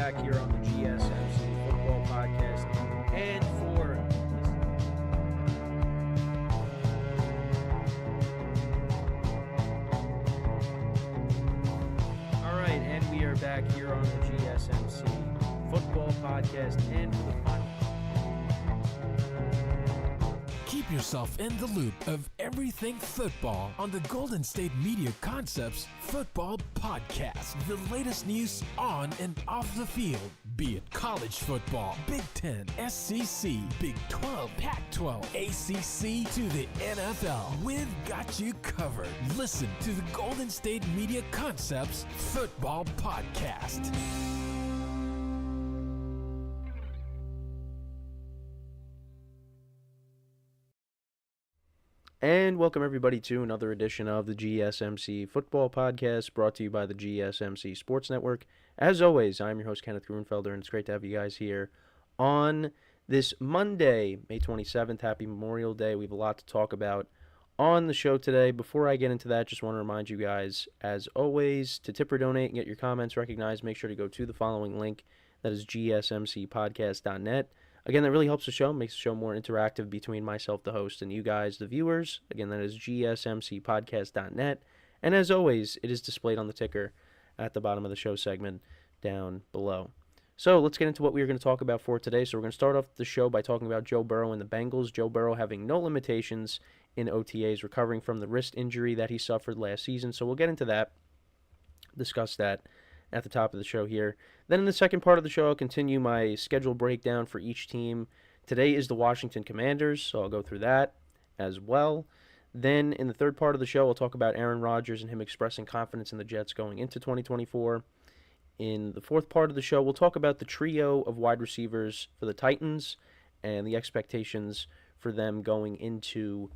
back here on the GSMC Football Podcast. And for all right, and we are back here on the GSMC Football Podcast. And for the final. Keep yourself in the loop of everything football on the Golden State Media Concepts Football Podcast. The latest news on and off the field, be it college football, Big Ten, SEC, Big 12, Pac-12, ACC to the NFL. We've got you covered. Listen to the Golden State Media Concepts Football Podcast. And welcome everybody to another edition of the GSMC Football Podcast, brought to you by the GSMC Sports Network. As always, I'm your host, Kenneth, and it's great to have you guys here on this Monday, May 27th. Happy Memorial Day. We have a lot to talk about on the show today. Before I get into that, just want to remind you guys, as always, to tip or donate and get your comments recognized, make sure to go to the following link. That is gsmcpodcast.net. Again, that really helps the show, makes the show more interactive between myself, the host, and you guys, the viewers. Again, that is gsmcpodcast.net. And as always, it is displayed on the ticker at the bottom of the show segment down below. So let's get into what we're going to talk about for today. So we're going to start off the show by talking about Joe Burrow and the Bengals. Joe Burrow having no limitations in OTAs, recovering from the wrist injury that he suffered last season. So we'll get into that, discuss that at the top of the show here. Then in the second part of the show, I'll continue my schedule breakdown for each team. Today is the Washington Commanders, so I'll go through that as well. Then in the third part of the show, I'll talk about Aaron Rodgers and him expressing confidence in the Jets going into 2024. In the fourth part of the show, we'll talk about the trio of wide receivers for the Titans and the expectations for them going into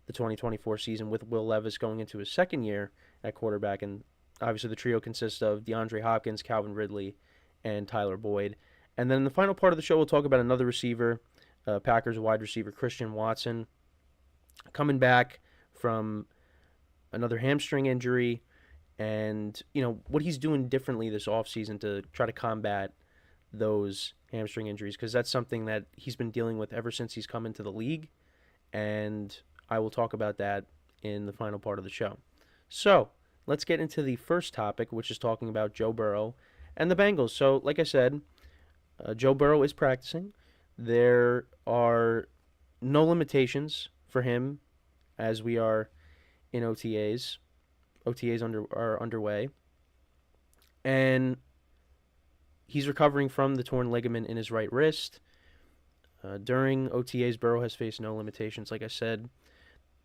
the 2024 season, with Will Levis going into his second year at quarterback. And obviously, the trio consists of DeAndre Hopkins, Calvin Ridley, and Tyler Boyd. And then in the final part of the show, we'll talk about another receiver, Packers wide receiver Christian Watson, coming back from another hamstring injury, and what he's doing differently this offseason to try to combat those hamstring injuries, because that's something that he's been dealing with ever since he's come into the league, and I will talk about that in the final part of the show. So let's get into the first topic, which is talking about Joe Burrow and the Bengals. So, like I said, Joe Burrow is practicing. There are no limitations for him as we are in OTAs. OTAs are underway. And he's recovering from the torn ligament in his right wrist. During OTAs, Burrow has faced no limitations. Like I said,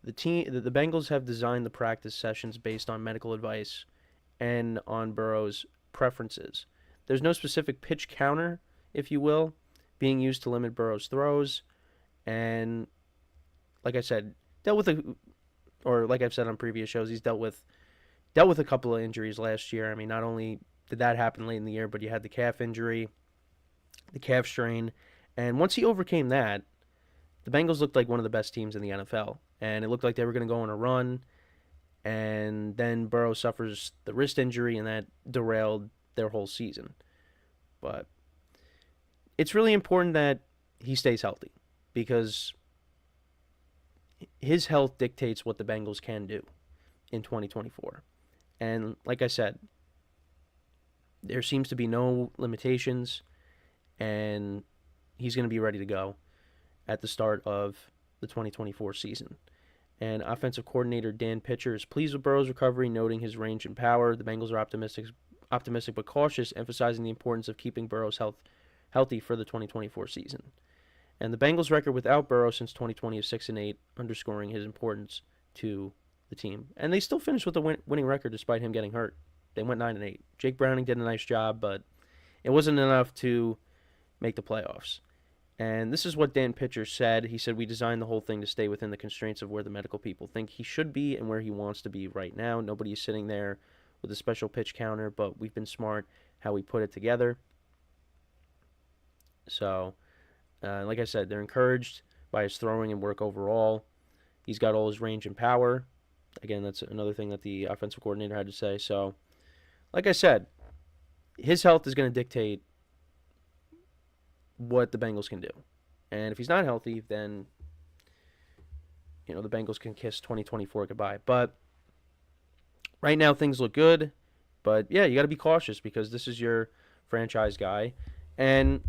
the Bengals have designed the practice sessions based on medical advice and on Burrow's preferences. There's no specific pitch counter, if you will, being used to limit Burrow's throws. And like I said, like I've said on previous shows, he's dealt with a couple of injuries last year. I mean, not only did that happen late in the year, but you had the calf injury, the calf strain. And once he overcame that, the Bengals looked like one of the best teams in the NFL. And it looked like they were going to go on a run. And then Burrow suffers the wrist injury, and that derailed their whole season. But it's really important that he stays healthy, because his health dictates what the Bengals can do in 2024. And like I said, there seems to be no limitations, and he's going to be ready to go at the start of the 2024 season. And offensive coordinator Dan Pitcher is pleased with Burrow's recovery, noting his range and power. The Bengals are optimistic but cautious, emphasizing the importance of keeping Burrow's healthy for the 2024 season. And the Bengals' record without Burrow since 2020 is 6-8, underscoring his importance to the team. And they still finished with a winning record despite him getting hurt. They went 9-8. Jake Browning did a nice job, but it wasn't enough to make the playoffs. And this is what Dan Pitcher said. He said, "We designed the whole thing to stay within the constraints of where the medical people think he should be and where he wants to be right now. Nobody is sitting there with a special pitch counter, but we've been smart how we put it together." So, like I said, they're encouraged by his throwing and work overall. He's got all his range and power. Again, that's another thing that the offensive coordinator had to say. So, like I said, his health is going to dictate what the Bengals can do. And if he's not healthy, then, the Bengals can kiss 2024 goodbye. But right now, things look good. But, yeah, you got to be cautious because this is your franchise guy. And,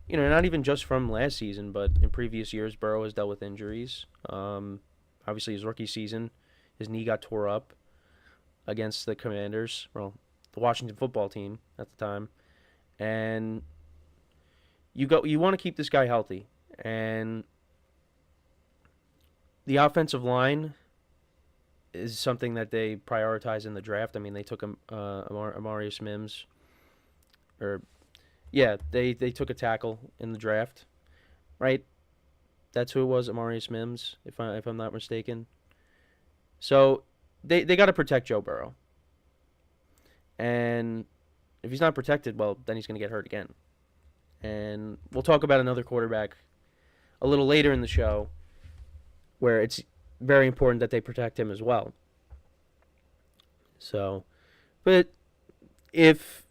not even just from last season, but in previous years, Burrow has dealt with injuries. Obviously, his rookie season, his knee got tore up against the Commanders, the Washington football team at the time. And you want to keep this guy healthy. And the offensive line is something that they prioritize in the draft. I mean, they took Amarius Mims. They took a tackle in the draft, right? That's who it was, Amarius Mims, if I'm not mistaken. So they got to protect Joe Burrow. And if he's not protected, well, then he's going to get hurt again. And we'll talk about another quarterback a little later in the show where it's very important that they protect him as well. So, but if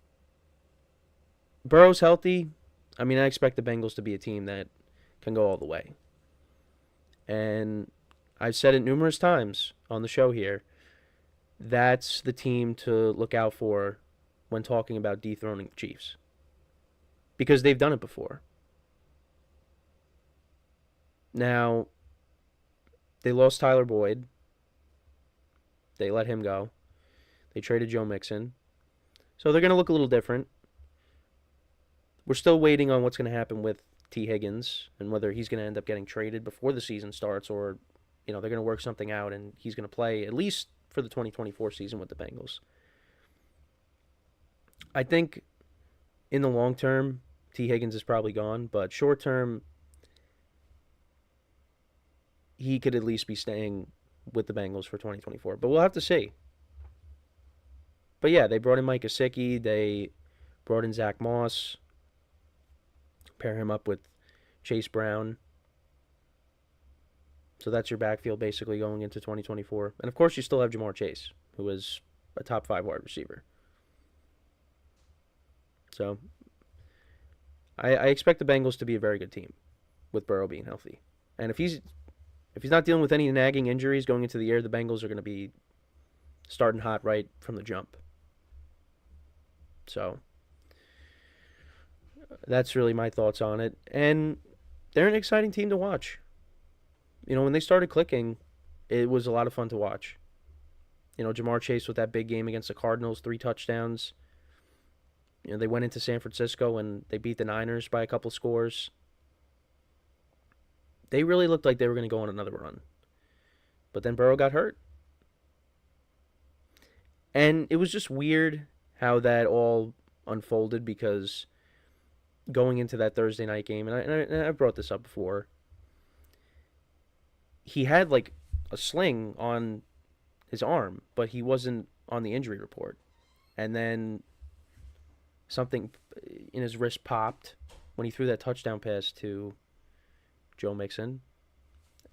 Burrow's healthy, I expect the Bengals to be a team that can go all the way. And I've said it numerous times on the show here. That's the team to look out for when talking about dethroning the Chiefs. Because they've done it before. Now, they lost Tyler Boyd. They let him go. They traded Joe Mixon. So they're going to look a little different. We're still waiting on what's going to happen with T. Higgins and whether he's going to end up getting traded before the season starts or, they're going to work something out and he's going to play at least for the 2024 season with the Bengals. I think in the long term, T. Higgins is probably gone, but short term, he could at least be staying with the Bengals for 2024. But we'll have to see. But yeah, they brought in Mike Gesicki. They brought in Zach Moss. Pair him up with Chase Brown. So that's your backfield basically going into 2024. And of course, you still have Jamar Chase, who is a top 5 wide receiver. So I expect the Bengals to be a very good team with Burrow being healthy. And if he's not dealing with any nagging injuries going into the year, the Bengals are going to be starting hot right from the jump. So that's really my thoughts on it. And they're an exciting team to watch. When they started clicking, it was a lot of fun to watch. Jamar Chase with that big game against the Cardinals, 3 touchdowns. They went into San Francisco and they beat the Niners by a couple scores. They really looked like they were going to go on another run. But then Burrow got hurt. And it was just weird how that all unfolded because going into that Thursday night game, and I brought this up before, he had like a sling on his arm, but he wasn't on the injury report. And then something in his wrist popped when he threw that touchdown pass to Joe Mixon.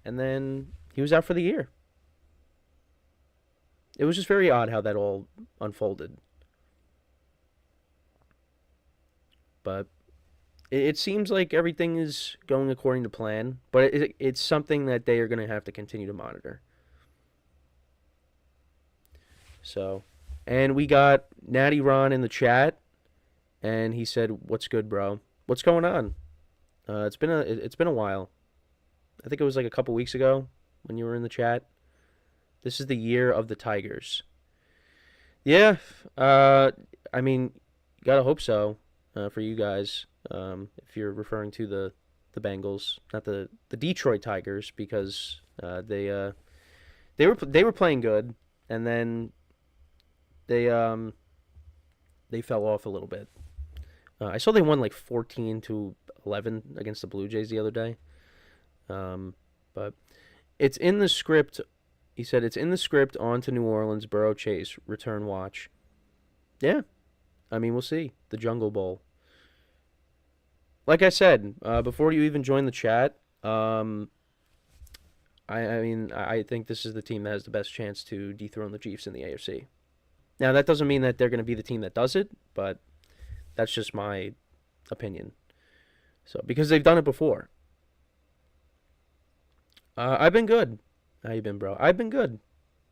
And then he was out for the year. It was just very odd how that all unfolded. But it seems like everything is going according to plan, but it's something that they are going to have to continue to monitor. So, and we got Natty Ron in the chat, and he said, "What's good, bro? What's going on?" It's been a while. I think it was like a couple weeks ago when you were in the chat. This is the year of the Tigers. Yeah, you gotta hope so for you guys. If you're referring to the Bengals, not the Detroit Tigers, because they were playing good, and then they fell off a little bit. I saw they won like 14-11 against the Blue Jays the other day. But it's in the script. He said it's in the script on to New Orleans, Burrow Chase, return watch. Yeah. We'll see. The Jungle Bowl. Like I said, before you even join the chat, I think this is the team that has the best chance to dethrone the Chiefs in the AFC. Now, that doesn't mean that they're going to be the team that does it, but that's just my opinion. So, because they've done it before. I've been good. How you been, bro? I've been good.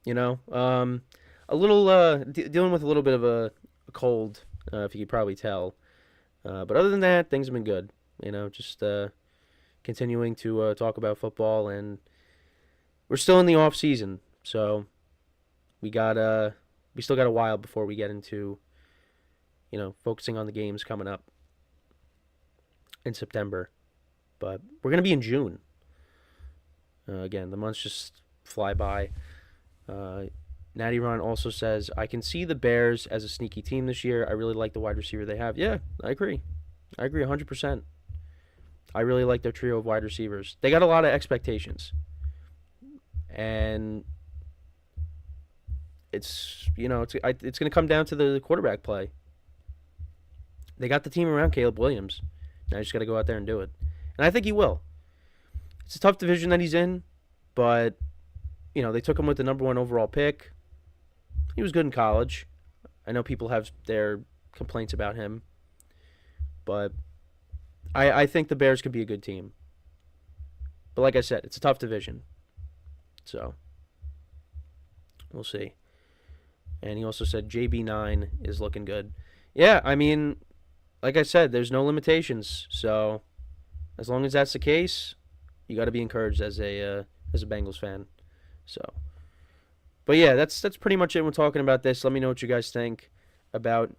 You know, a little dealing with a little bit of a cold, if you could probably tell. But other than that, things have been good. You know, just continuing to talk about football, and we're still in the off season, so we still got a while before we get into, focusing on the games coming up in September. But we're gonna be in June. Again, the months just fly by. Natty Ron also says, I can see the Bears as a sneaky team this year. I really like the wide receiver they have. Yeah, I agree. 100%. I really like their trio of wide receivers. They got a lot of expectations. And it's going to come down to the quarterback play. They got the team around Caleb Williams. Now you just got to go out there and do it. And I think he will. It's a tough division that he's in, but they took him with the number 1 overall pick. He was good in college. I know people have their complaints about him, but I think the Bears could be a good team. But like I said, it's a tough division. So, we'll see. And he also said JB9 is looking good. Yeah, I mean, like I said, there's no limitations. So, as long as that's the case, you got to be encouraged as a Bengals fan. So, but yeah, that's pretty much it. We're talking about this. Let me know what you guys think about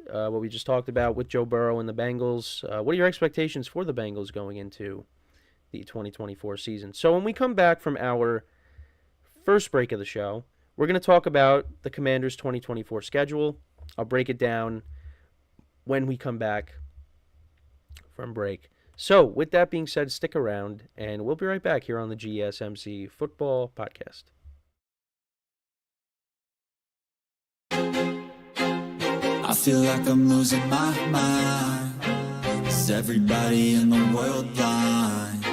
what we just talked about with Joe Burrow and the Bengals. What are your expectations for the Bengals going into the 2024 season? So when we come back from our first break of the show, we're going to talk about the Commanders' 2024 schedule. I'll break it down when we come back from break. So, with that being said, stick around, and we'll be right back here on the GSMC Football Podcast. I feel like I'm losing my mind. Is everybody in the world blind?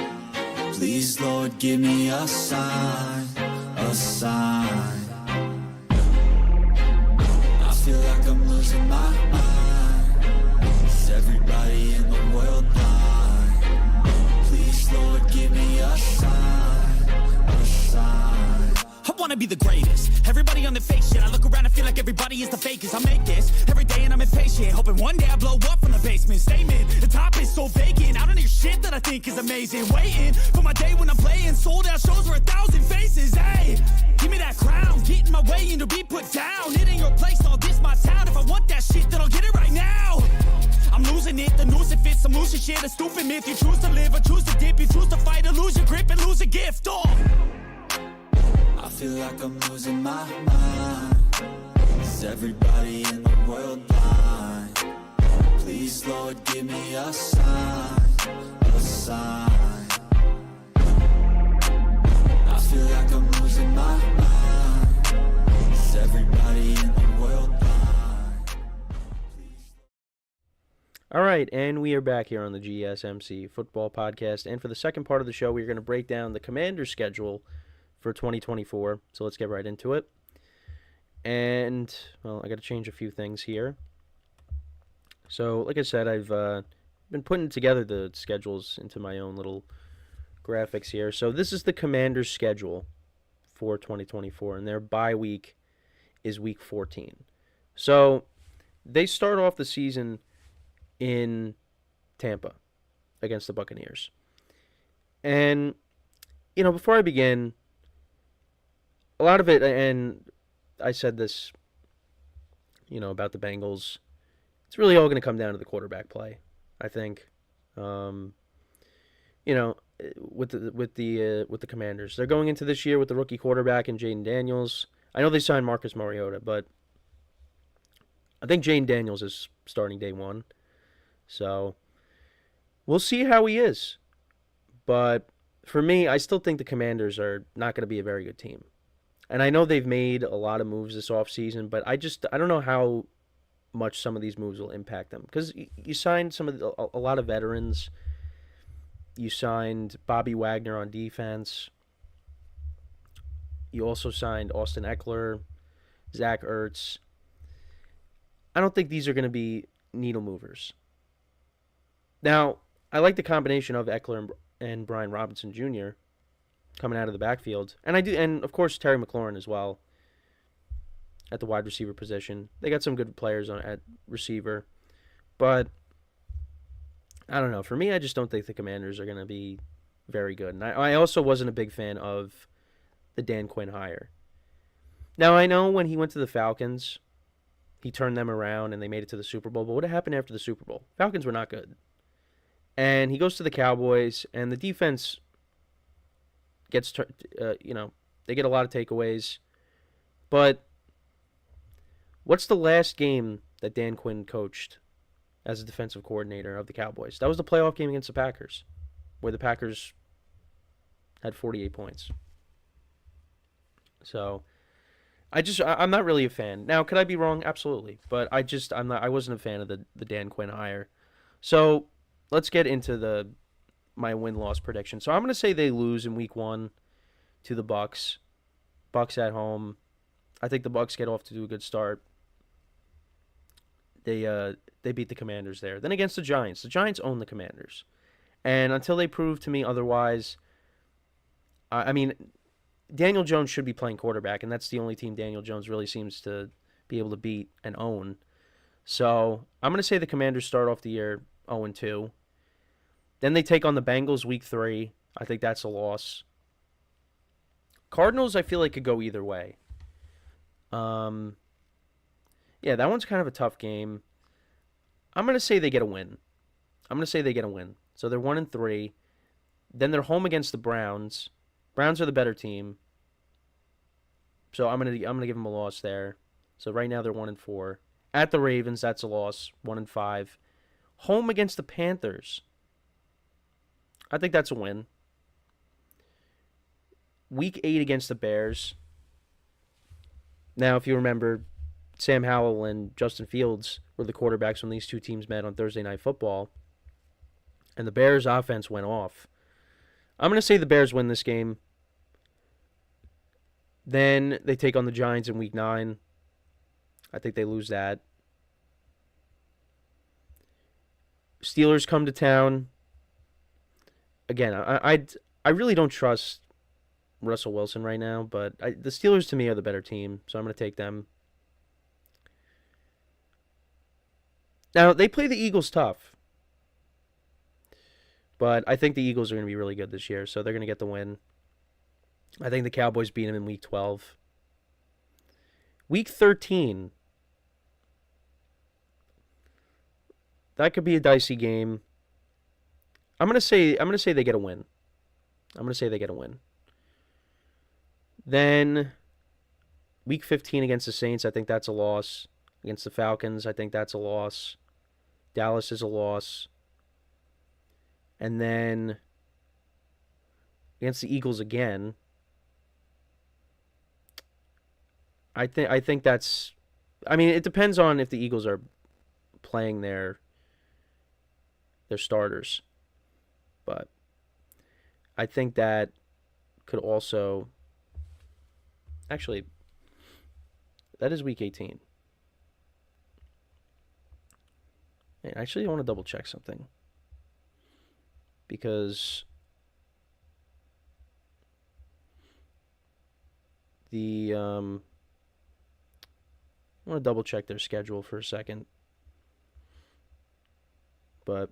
Please, Lord, give me a sign, a sign. I feel like I'm losing my mind. Is everybody in the world blind? Please, Lord, give me a sign, a sign. I wanna be the greatest. Everybody on the fake shit. I look around and feel like everybody is the fakest. I make this every day and I'm impatient, hoping one day I blow up from the basement. Statement, the top is so vacant. I don't hear shit that I think is amazing. Waiting for my day when I'm playing sold out shows for 1,000 faces. Hey, give me that crown, get in my way and to be put down. It ain't your place, all this my town. If I want that shit, then I'll get it right now. I'm losing it, the noose it fits. I'm losing shit, a stupid myth. You choose to live or choose to dip. You choose to fight or lose your grip and lose a gift. Oh, I feel like I'm losing my mind. Is everybody in the world blind? Please, Lord, give me a sign, a sign. I feel like I'm losing my mind. Is everybody in the world blind? All right, and we are back here on the GSMC Football Podcast. And for the second part of the show, we're going to break down the Commanders' schedule for 2024. So let's get right into it. And, well, I got to change a few things here. So, like I said, I've been putting together the schedules into my own little graphics here. So this is the Commanders' schedule for 2024, and their bye week is week 14. So they start off the season in Tampa against the Buccaneers. And, before I begin, a lot of it, and I said this, about the Bengals, it's really all going to come down to the quarterback play, I think. With the Commanders, they're going into this year with the rookie quarterback and Jaden Daniels. I know they signed Marcus Mariota, but I think Jaden Daniels is starting day one. So we'll see how he is. But for me, I still think the Commanders are not going to be a very good team. And I know they've made a lot of moves this offseason, but I don't know how much some of these moves will impact them. Because you signed a lot of veterans. You signed Bobby Wagner on defense. You also signed Austin Eckler, Zach Ertz. I don't think these are going to be needle movers. Now, I like the combination of Eckler and Brian Robinson Jr. coming out of the backfield. And of course Terry McLaurin as well at the wide receiver position. They got some good players at receiver. But I don't know. For me, I just don't think the Commanders are going to be very good. And I also wasn't a big fan of the Dan Quinn hire. Now, I know when he went to the Falcons, he turned them around and they made it to the Super Bowl. But what happened after the Super Bowl? Falcons were not good. And he goes to the Cowboys, and the defense gets, they get a lot of takeaways. But what's the last game that Dan Quinn coached as a defensive coordinator of the Cowboys? That was the playoff game against the Packers, where the Packers had 48 points. So I'm not really a fan. Now, could I be wrong? Absolutely. But I wasn't a fan of the Dan Quinn hire. So let's get into my win-loss prediction. So I'm going to say they lose in week 1 to the Bucs. Bucs at home. I think the Bucs get off to a good start. They beat the Commanders there. Then against the Giants own the Commanders. And until they prove to me otherwise, I mean, Daniel Jones should be playing quarterback, and that's the only team Daniel Jones really seems to be able to beat and own. So I'm going to say the Commanders start off the year 0-2. Then they take on the Bengals week 3. I think that's a loss. Cardinals, I feel like could go either way. Yeah, that one's kind of a tough game. I'm going to say they get a win. So they're 1-3. Then they're home against the Browns. Browns are the better team. So I'm gonna give them a loss there. So right now they're 1-4. At the Ravens, that's a loss, 1-5. Home against the Panthers. I think that's a win. Week 8 against the Bears. Now, if you remember, Sam Howell and Justin Fields were the quarterbacks when these two teams met on Thursday Night Football. And the Bears' offense went off. I'm going to say the Bears win this game. Then they take on the Giants in week 9. I think they lose that. Steelers come to town. Again, I really don't trust Russell Wilson right now, but the Steelers to me are the better team, so I'm going to take them. Now, they play the Eagles tough. But I think the Eagles are going to be really good this year, so they're going to get the win. I think the Cowboys beat them in week 12. Week 13. That could be a dicey game. I'm going to say they get a win. Then week 15 against the Saints, I think that's a loss. Against the Falcons, I think that's a loss. Dallas is a loss. And then against the Eagles again, I think that's, I mean, it depends on if the Eagles are playing their starters. But I think that could also, actually, that is week 18. Actually, I want to double check something. Because I want to double check their schedule for a second. But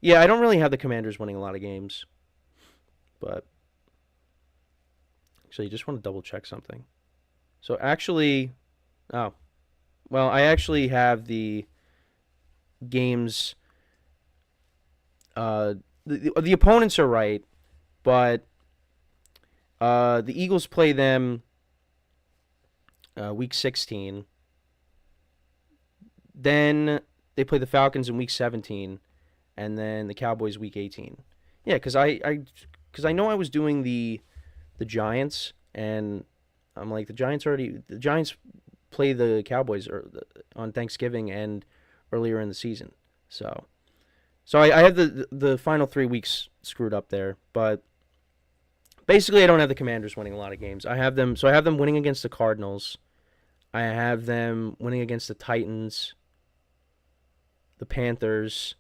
yeah, I don't really have the Commanders winning a lot of games. But actually, I just want to double check something. So actually, I actually have the games. The opponents are right, but the Eagles play them week 16. Then they play the Falcons in week 17, and then the Cowboys week 18. Yeah, because I know I was doing the Giants, and I'm like, the Giants play the Cowboys on Thanksgiving and earlier in the season, so I have the final 3 weeks screwed up there, but basically I don't have the Commanders winning a lot of games. I have them winning against the Cardinals. I have them winning against the Titans, the Panthers.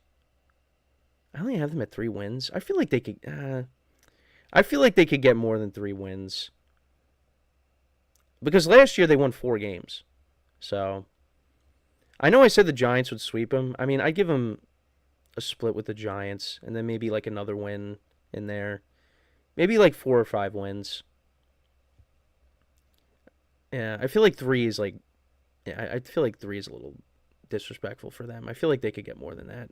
I only have them at 3 wins. I feel like they could. I feel like they could get more than 3 wins. Because last year they won 4 games. So, I know I said the Giants would sweep them. I mean, I'd give them a split with the Giants, and then maybe like another win in there. Maybe like 4 or 5 wins. Yeah, I feel like 3 is like... Yeah, I feel like 3 is a little disrespectful for them. I feel like they could get more than that.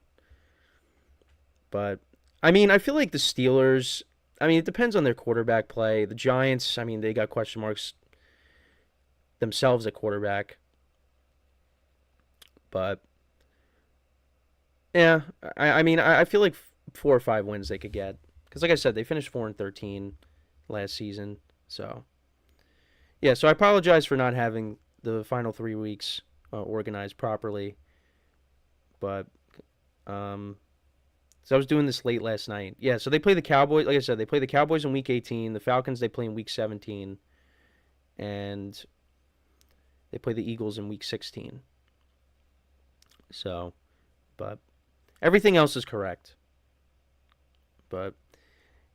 But, I mean, I feel like the Steelers... I mean, it depends on their quarterback play. The Giants, I mean, they got question marks themselves at quarterback. But, yeah, I mean, I feel like 4 or 5 wins they could get. Because, like I said, they finished 4-13 last season. So, yeah, so I apologize for not having the final 3 weeks organized properly. But, so I was doing this late last night. Yeah, so they play the Cowboys. Like I said, they play the Cowboys in Week 18. The Falcons, they play in Week 17. And they play the Eagles in Week 16. So, but everything else is correct. But,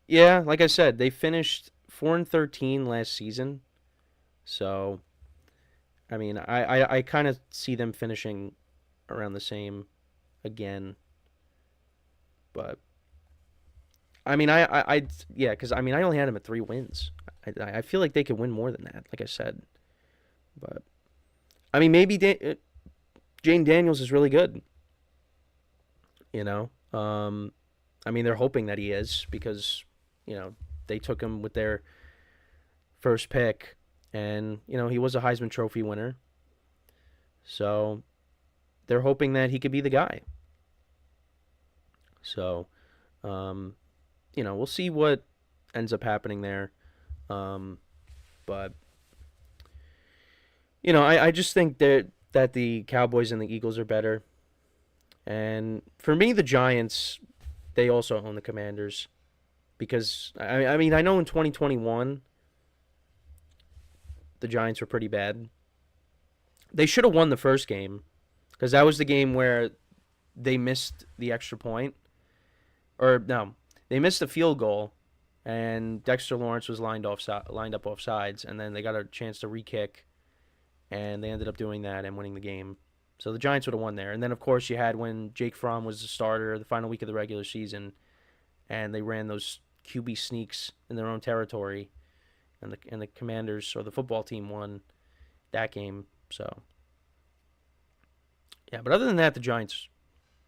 yeah, like I said, they finished 4-13 last season. So, I mean, I kind of see them finishing around the same again. But, I mean, yeah, because, I mean, I only had them at 3 wins. I feel like they could win more than that, like I said. But, I mean, maybe Jane Daniels is really good. You know? I mean, they're hoping that he is because, you know, they took him with their first pick. And, you know, he was a Heisman Trophy winner. So, they're hoping that he could be the guy. So, you know, we'll see what ends up happening there. But, you know, I just think that the Cowboys and the Eagles are better. And for me, the Giants, they also own the Commanders. Because, I mean, I know in 2021, the Giants were pretty bad. They should have won the first game. Because that was the game where they missed the extra point. Or, no, they missed a field goal, and Dexter Lawrence was lined up off sides, and then they got a chance to re-kick, and they ended up doing that and winning the game. So the Giants would have won there. And then, of course, you had when Jake Fromm was the starter the final week of the regular season, and they ran those QB sneaks in their own territory, and the Commanders, or the football team, won that game. So, yeah, but other than that, the Giants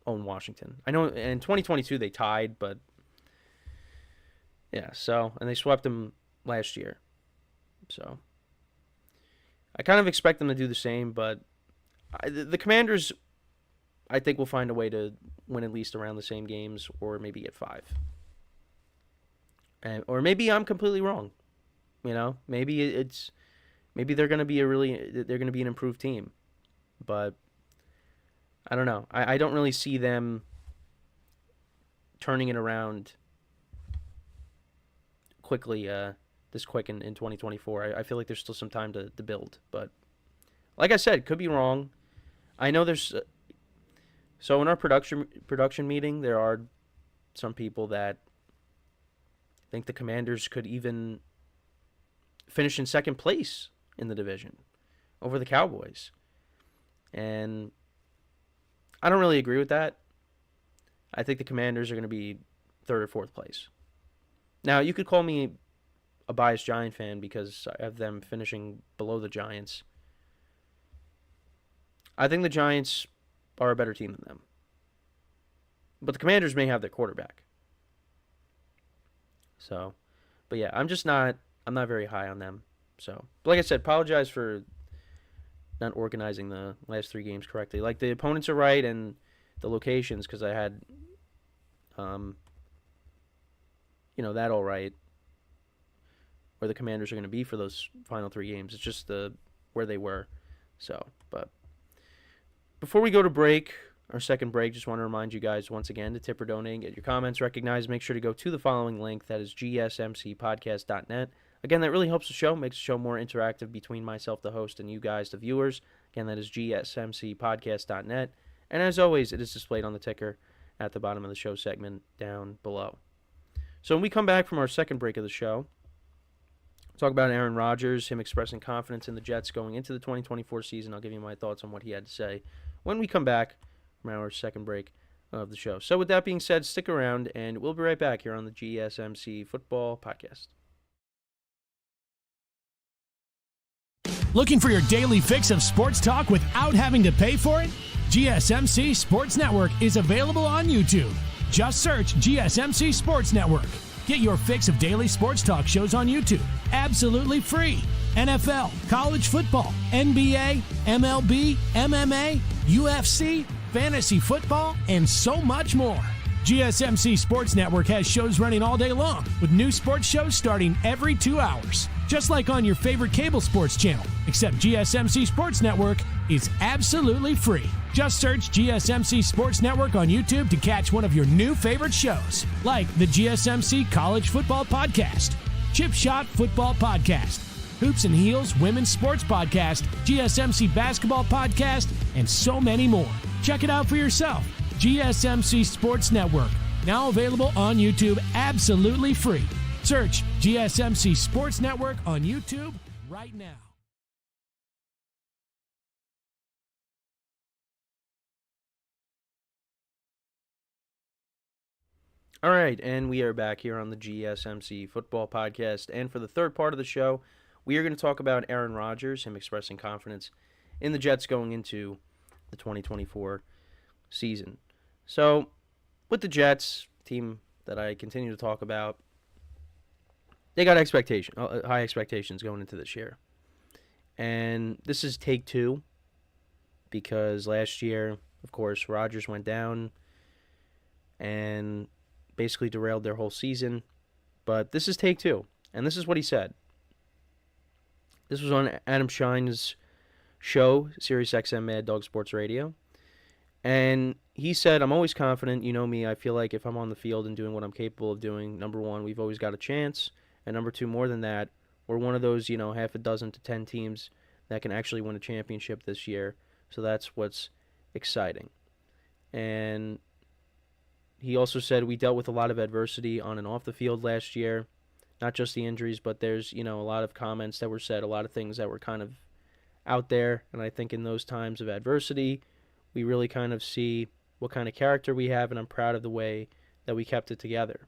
own Washington. I know in 2022 they tied, but yeah, so, and they swept them last year. So, I kind of expect them to do the same, but the Commanders, I think, will find a way to win at least around the same games, or maybe get 5. Or maybe I'm completely wrong. You know, maybe they're going to be an improved team. But I don't know. I don't really see them turning it around quickly, this quick in 2024. I feel like there's still some time to build. But like I said, could be wrong. I know there's... so in our production meeting, there are some people that think the Commanders could even finish in second place in the division over the Cowboys. And I don't really agree with that. I think the Commanders are going to be 3rd or 4th place. Now, you could call me a biased Giant fan because I have them finishing below the Giants. I think the Giants are a better team than them. But the Commanders may have their quarterback. So, but yeah, I'm not very high on them. So, but like I said, apologize for not organizing the last 3 games correctly. Like, the opponents are right and the locations, because I had, that all right, where the Commanders are going to be for those final 3 games. It's just where they were. So, but before we go to break, our second break, just want to remind you guys once again to tip or donate and get your comments recognized. Make sure to go to the following link, that is GSMCpodcast.net. Again, that really helps the show, makes the show more interactive between myself, the host, and you guys, the viewers. Again, that is GSMCpodcast.net. And as always, it is displayed on the ticker at the bottom of the show segment down below. So when we come back from our second break of the show, talk about Aaron Rodgers, him expressing confidence in the Jets going into the 2024 season. I'll give you my thoughts on what he had to say when we come back from our second break of the show. So with that being said, stick around, and we'll be right back here on the GSMC Football Podcast. Looking for your daily fix of sports talk without having to pay for it? GSMC Sports Network is available on YouTube. Just search GSMC Sports Network. Get your fix of daily sports talk shows on YouTube, absolutely free. NFL, college football, NBA, MLB, MMA, UFC, fantasy football, and so much more. GSMC Sports Network has shows running all day long, with new sports shows starting every 2 hours. Just like on your favorite cable sports channel, except GSMC Sports Network is absolutely free. Just search GSMC Sports Network on YouTube to catch one of your new favorite shows, like the GSMC College Football Podcast, Chip Shot Football Podcast, Hoops and Heels Women's Sports Podcast, GSMC Basketball Podcast, and so many more. Check it out for yourself. GSMC Sports Network, now available on YouTube absolutely free. Search GSMC Sports Network on YouTube right now. All right, and we are back here on the GSMC Football Podcast. And for the third part of the show, we are going to talk about Aaron Rodgers, him expressing confidence in the Jets going into the 2024 season. So, with the Jets, team that I continue to talk about, they got high expectations going into this year. And this is take two, because last year, of course, Rodgers went down and basically derailed their whole season. But this is take two, and this is what he said. This was on Adam Schein's show, SiriusXM Mad Dog Sports Radio. And he said, I'm always confident. You know me. I feel like if I'm on the field and doing what I'm capable of doing, number one, we've always got a chance. And number two, more than that, we're one of those, half a dozen to 10 teams that can actually win a championship this year. So that's what's exciting. And he also said we dealt with a lot of adversity on and off the field last year. Not just the injuries, but there's, a lot of comments that were said, a lot of things that were kind of out there. And I think in those times of adversity, we really kind of see what kind of character we have, and I'm proud of the way that we kept it together.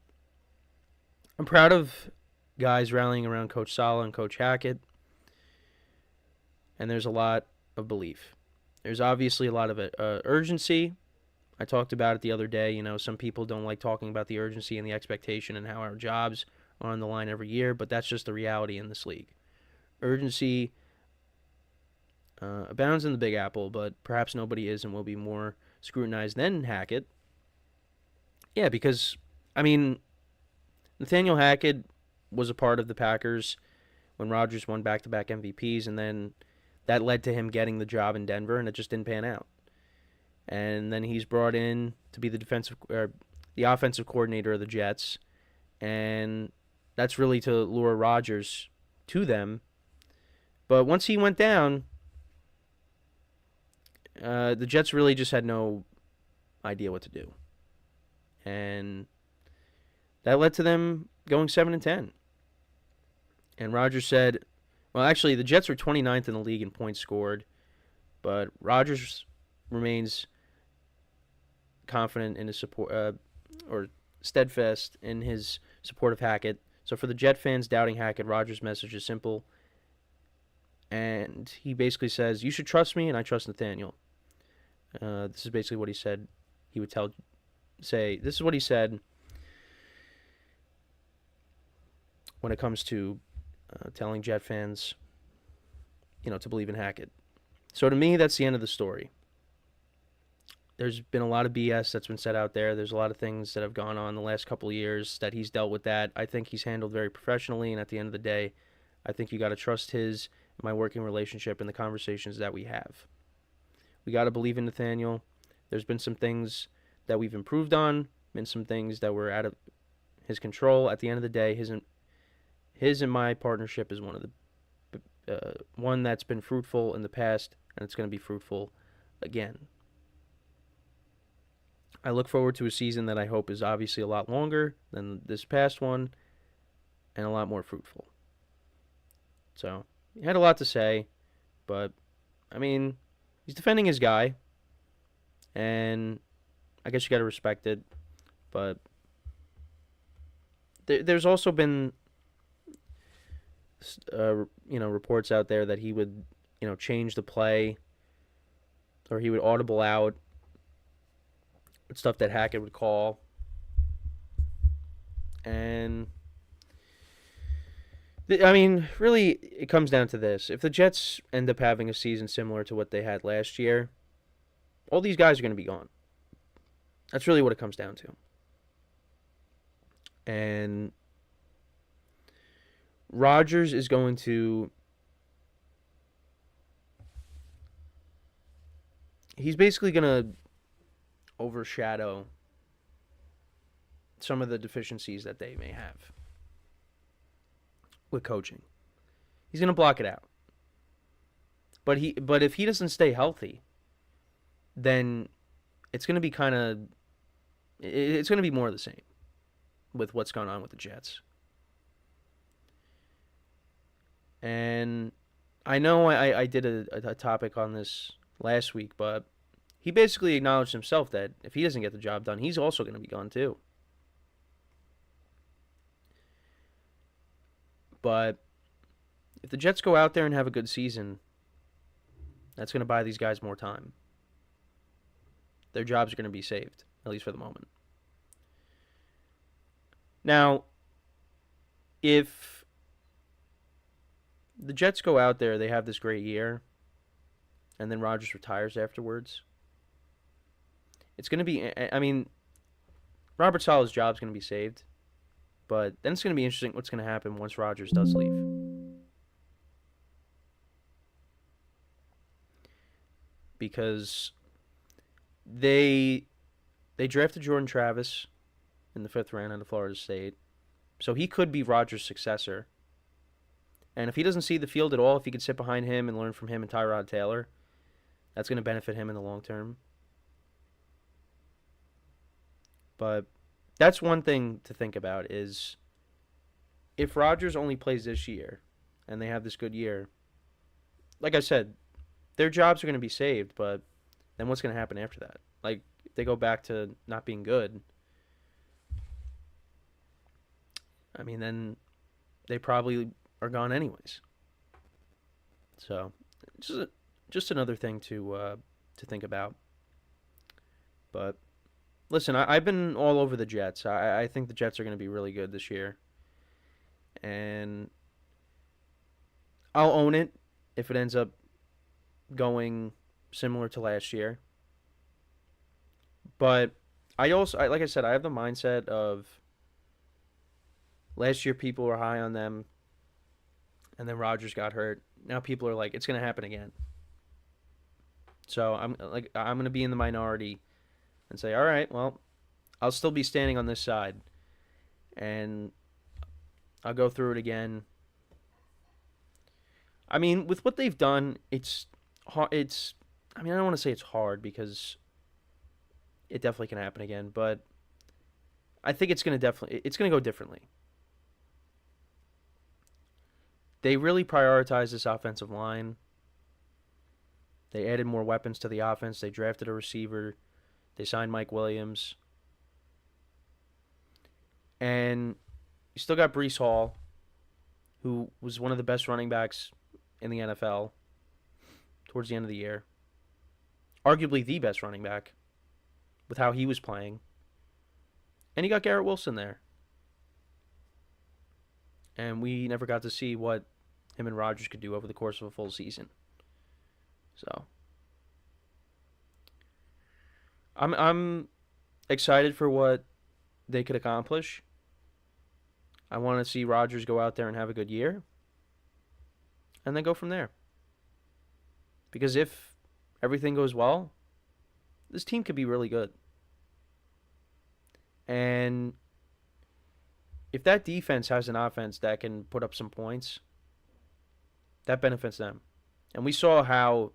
I'm proud of guys rallying around Coach Saleh and Coach Hackett, and there's a lot of belief. There's obviously a lot of urgency. I talked about it the other day. Some people don't like talking about the urgency and the expectation and how our jobs are on the line every year, but that's just the reality in this league. Urgency abounds in the Big Apple, but perhaps nobody is and will be more scrutinized than Hackett. Yeah, because, Nathaniel Hackett was a part of the Packers when Rodgers won back-to-back MVPs, and then that led to him getting the job in Denver, and it just didn't pan out. And then he's brought in to be the offensive coordinator of the Jets, and that's really to lure Rodgers to them. But once he went down, the Jets really just had no idea what to do. And that led to them going 7-10. And Rodgers said, well, actually, the Jets were 29th in the league in points scored, but Rodgers remains confident in his support, or steadfast in his support of Hackett. So for the Jet fans doubting Hackett, Rodgers' message is simple. And he basically says, you should trust me, and I trust Nathaniel. This is basically what he said. This is what he said when it comes to telling Jet fans, to believe in Hackett. So to me, that's the end of the story. There's been a lot of BS that's been said out there. There's a lot of things that have gone on the last couple of years that he's dealt with that. I think he's handled very professionally, and at the end of the day, I think you got to trust my working relationship and the conversations that we have. We got to believe in Nathaniel. There's been some things that we've improved on, been some things that were out of his control. At the end of the day, his and my partnership is one that's been fruitful in the past, and it's going to be fruitful again. I look forward to a season that I hope is obviously a lot longer than this past one and a lot more fruitful. So, he had a lot to say, but, I mean, he's defending his guy, and I guess you got to respect it, but there's also been, reports out there that he would, change the play, or he would audible out stuff that Hackett would call, and really, it comes down to this. If the Jets end up having a season similar to what they had last year, all these guys are going to be gone. That's really what it comes down to. And Rodgers is going to... He's basically going to overshadow some of the deficiencies that they may have with coaching. He's going to block it out. But if he doesn't stay healthy, then it's going to be it's going to be more of the same with what's going on with the Jets. And I know I did a topic on this last week, but he basically acknowledged himself that if he doesn't get the job done, he's also going to be gone too. But if the Jets go out there and have a good season, that's going to buy these guys more time. Their jobs are going to be saved, at least for the moment. Now, if the Jets go out there, they have this great year, and then Rodgers retires afterwards, it's going to be, Robert Saleh's job is going to be saved, but then it's going to be interesting what's going to happen once Rodgers does leave. Because they drafted Jordan Travis in the 5th round out of Florida State, so he could be Rodgers' successor. And if he doesn't see the field at all, if he could sit behind him and learn from him and Tyrod Taylor, that's going to benefit him in the long term. But that's one thing to think about is if Rodgers only plays this year and they have this good year, like I said, their jobs are going to be saved, but then what's going to happen after that? Like, if they go back to not being good, then they probably are gone anyways. So, just another thing to think about. But listen, I've been all over the Jets. I think the Jets are going to be really good this year. And I'll own it if it ends up going similar to last year. But like I said, I have the mindset of last year people were high on them, and then Rodgers got hurt. Now people are like, it's going to happen again. So I'm going to be in the minority and say, all right, well, I'll still be standing on this side, and I'll go through it again. With what they've done, it's hard. I don't want to say it's hard because it definitely can happen again, but I think it's going to go differently. They really prioritized this offensive line. They added more weapons to the offense. They drafted a receiver. They signed Mike Williams. And you still got Breece Hall, who was one of the best running backs in the NFL towards the end of the year. Arguably the best running back with how he was playing. And you got Garrett Wilson there. And we never got to see what him and Rodgers could do over the course of a full season. So I'm excited for what they could accomplish. I want to see Rodgers go out there and have a good year, and then go from there. Because if everything goes well, this team could be really good. And if that defense has an offense that can put up some points, that benefits them. And we saw how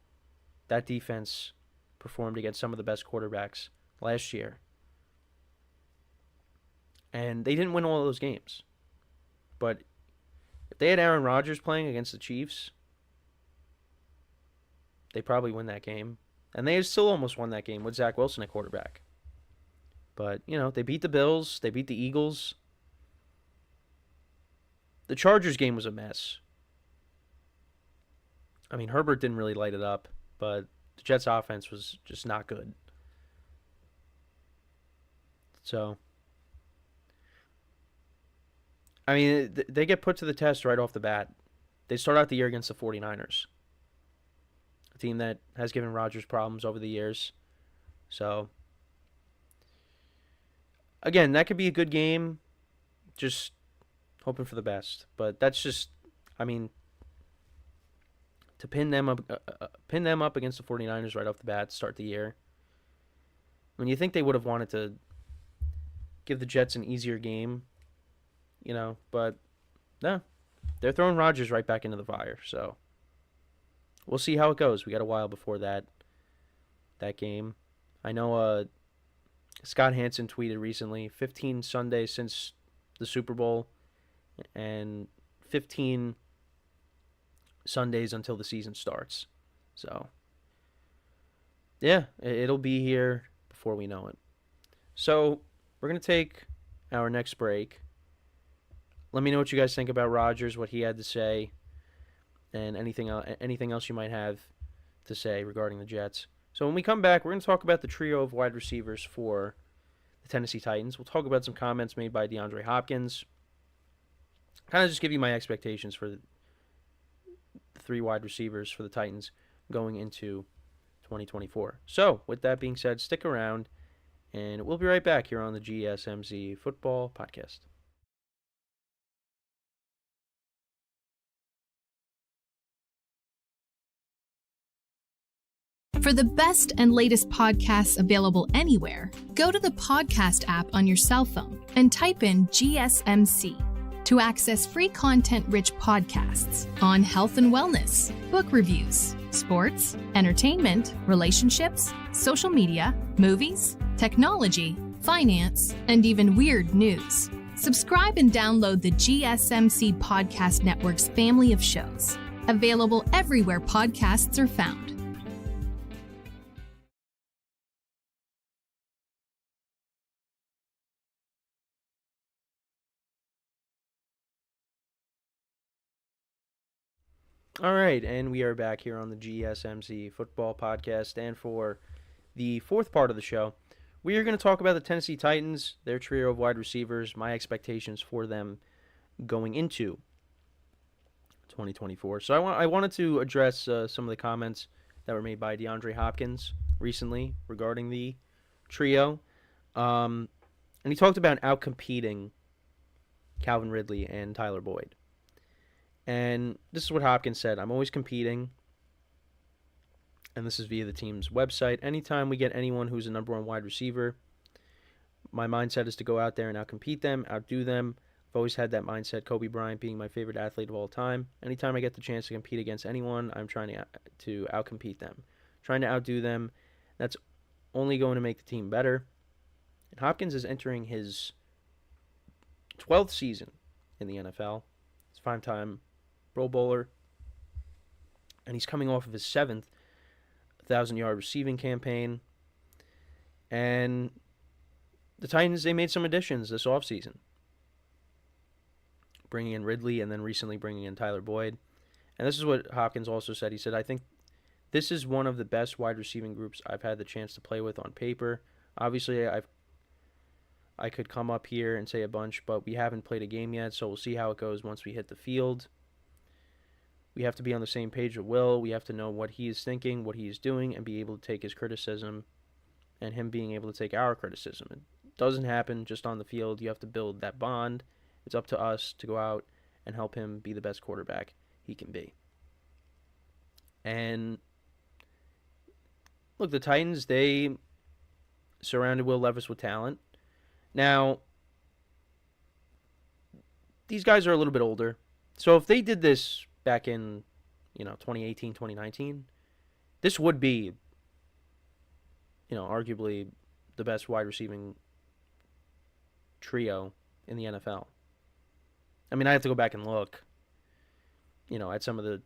that defense performed against some of the best quarterbacks last year And they didn't win all of those games. But if they had Aaron Rodgers playing against the Chiefs, they probably win that game. And they still almost won that game with Zach Wilson at quarterback. But, they beat the Bills. They beat the Eagles. The Chargers game was a mess. I mean, Herbert didn't really light it up, but the Jets' offense was just not good. So, I mean, they get put to the test right off the bat. They start out the year against the 49ers, a team that has given Rodgers problems over the years. So, again, that could be a good game. Just hoping for the best. But that's just, I mean, to pin them up against the 49ers right off the bat, start the year. I mean, you think they would have wanted to give the Jets an easier game, but no. They're throwing Rodgers right back into the fire. So we'll see how it goes. We got a while before that game. I know Scott Hansen tweeted recently, 15 Sundays since the Super Bowl and 15 Sundays until the season starts. So, yeah, it'll be here before we know it. So, we're going to take our next break. Let me know what you guys think about Rodgers, what he had to say, and anything else you might have to say regarding the Jets. So when we come back, we're going to talk about the trio of wide receivers for the Tennessee Titans. We'll talk about some comments made by DeAndre Hopkins. Kind of just give you my expectations for the three wide receivers for the Titans going into 2024. So with that being said, stick around, and we'll be right back here on the GSMC Football Podcast. For the best and latest podcasts available anywhere, go to the podcast app on your cell phone and type in GSMC to access free content-rich podcasts on health and wellness, book reviews, sports, entertainment, relationships, social media, movies, technology, finance, and even weird news. Subscribe and download the GSMC Podcast Network's family of shows, available everywhere podcasts are found. All right, and we are back here on the GSMC Football Podcast, and for the fourth part of the show, we are going to talk about the Tennessee Titans, their trio of wide receivers, my expectations for them going into 2024. So I wanted to address some of the comments that were made by DeAndre Hopkins recently regarding the trio, and he talked about outcompeting Calvin Ridley and Tyler Boyd. And this is what Hopkins said: "I'm always competing," and this is via the team's website. "Anytime we get anyone who's a number one wide receiver, my mindset is to go out there and outcompete them, outdo them. I've always had that mindset, Kobe Bryant being my favorite athlete of all time. Anytime I get the chance to compete against anyone, I'm trying to outcompete them, trying to outdo them. That's only going to make the team better." And Hopkins is entering his 12th season in the NFL. He's a five-time Pro Bowler, and he's coming off of his 7th 1,000-yard receiving campaign. And the Titans, they made some additions this offseason, bringing in Ridley and then recently bringing in Tyler Boyd. And this is what Hopkins also said. He said, "I think this is one of the best wide receiving groups I've had the chance to play with on paper. Obviously, I could come up here and say a bunch, but we haven't played a game yet, so we'll see how it goes once we hit the field. We have to be on the same page with Will. We have to know what he is thinking, what he is doing, and be able to take his criticism and him being able to take our criticism. It doesn't happen just on the field. You have to build that bond. It's up to us to go out and help him be the best quarterback he can be." And look, the Titans, they surrounded Will Levis with talent. Now, these guys are a little bit older. So if they did this back in, 2018, 2019, this would be, arguably the best wide receiving trio in the NFL. I mean, I have to go back and look, at some of the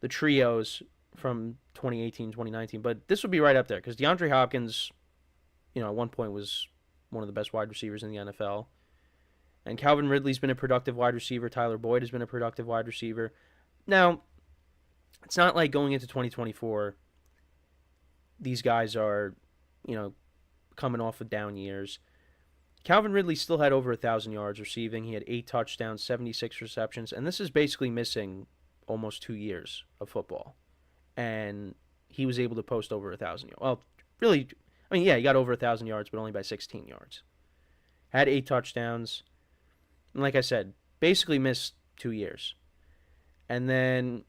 trios from 2018, 2019, but this would be right up there because DeAndre Hopkins, at one point was one of the best wide receivers in the NFL. And Calvin Ridley's been a productive wide receiver. Tyler Boyd has been a productive wide receiver. Now, it's not like going into 2024, these guys are, coming off of down years. Calvin Ridley still had over 1,000 yards receiving. He had 8 touchdowns, 76 receptions, and this is basically missing almost 2 years of football. And he was able to post over 1,000 yards. Well, really, he got over 1,000 yards, but only by 16 yards. Had 8 touchdowns. And like I said, basically missed 2 years. And then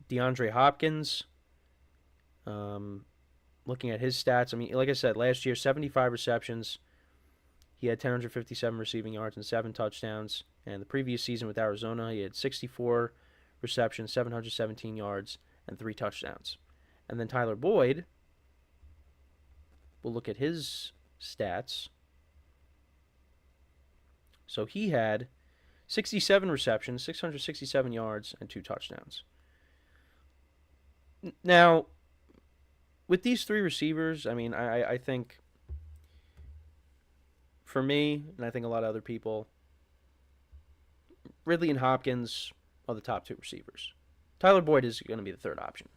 DeAndre Hopkins, looking at his stats, like I said, last year, 75 receptions. He had 1,057 receiving yards and 7 touchdowns. And the previous season with Arizona, he had 64 receptions, 717 yards, and 3 touchdowns. And then Tyler Boyd, we'll look at his stats. So he had 67 receptions, 667 yards, and 2 touchdowns. Now, with these 3 receivers, I think, for me, and I think a lot of other people, Ridley and Hopkins are the top 2 receivers. Tyler Boyd is going to be the third option.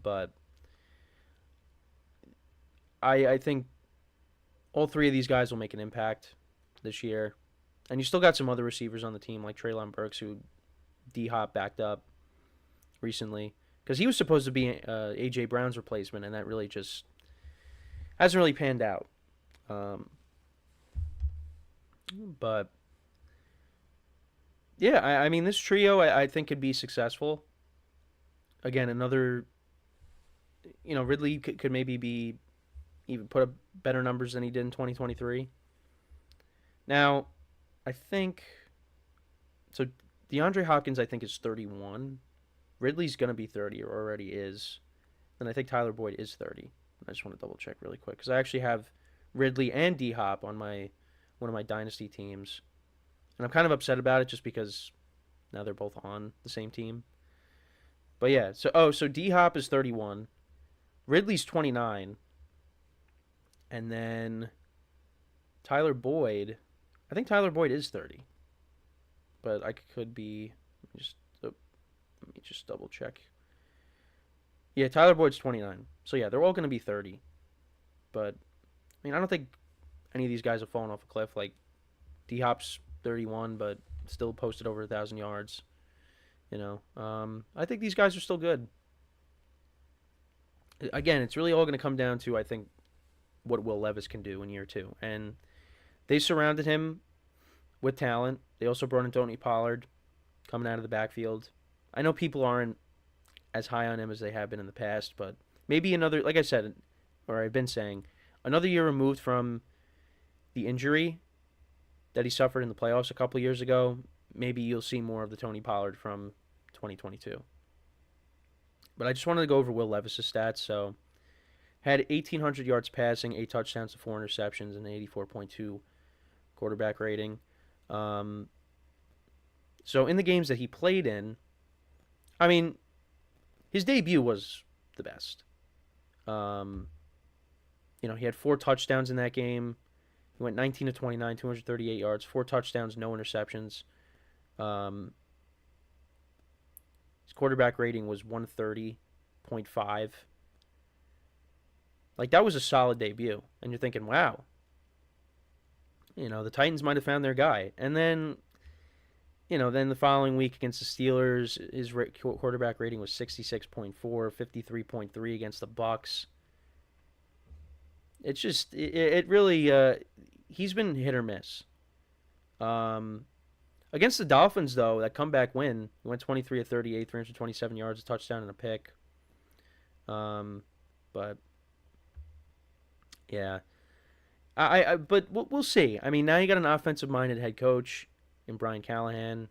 But I think all 3 of these guys will make an impact this year. And you still got some other receivers on the team, like Treylon Burks, who D-Hop backed up recently. Because he was supposed to be A.J. Brown's replacement, and that really just hasn't really panned out. But, yeah, this trio, I think, could be successful. Again, another, Ridley could maybe be, even put up better numbers than he did in 2023. Now, I think, so DeAndre Hopkins, I think, is 31. Ridley's going to be 30, or already is. And I think Tyler Boyd is 30. I just want to double check really quick, because I actually have Ridley and D-Hop on one of my dynasty teams. And I'm kind of upset about it just because now they're both on the same team. But yeah, so D-Hop is 31. Ridley's 29. And then Tyler Boyd, I think Tyler Boyd is 30. But I could be, let me just double check. Yeah, Tyler Boyd's 29. So yeah, they're all going to be 30. But, I don't think any of these guys have fallen off a cliff. Like, D-Hop's 31, but still posted over 1,000 yards. I think these guys are still good. Again, it's really all going to come down to, I think, what Will Levis can do in year 2. And they surrounded him with talent. They also brought in Tony Pollard coming out of the backfield. I know people aren't as high on him as they have been in the past, but maybe another, like I said, or I've been saying, another year removed from the injury that he suffered in the playoffs a couple years ago, maybe you'll see more of the Tony Pollard from 2022. But I just wanted to go over Will Levis' stats. So, had 1,800 yards passing, 8 touchdowns to 4 interceptions, and an 84.2 quarterback rating. So, in the games that he played in, his debut was the best. He had 4 touchdowns in that game. He went 19 to 29, 238 yards, 4 touchdowns, no interceptions. His quarterback rating was 130.5. Like, that was a solid debut. And you're thinking, wow. The Titans might have found their guy. And then, then the following week against the Steelers, his quarterback rating was 66.4, 53.3 against the Bucs. It's just, it really, he's been hit or miss. Against the Dolphins, though, that comeback win, he went 23 of 38, 327 yards, a touchdown, and a pick. But, yeah. But we'll see. Now you got an offensive-minded head coach in Brian Callahan.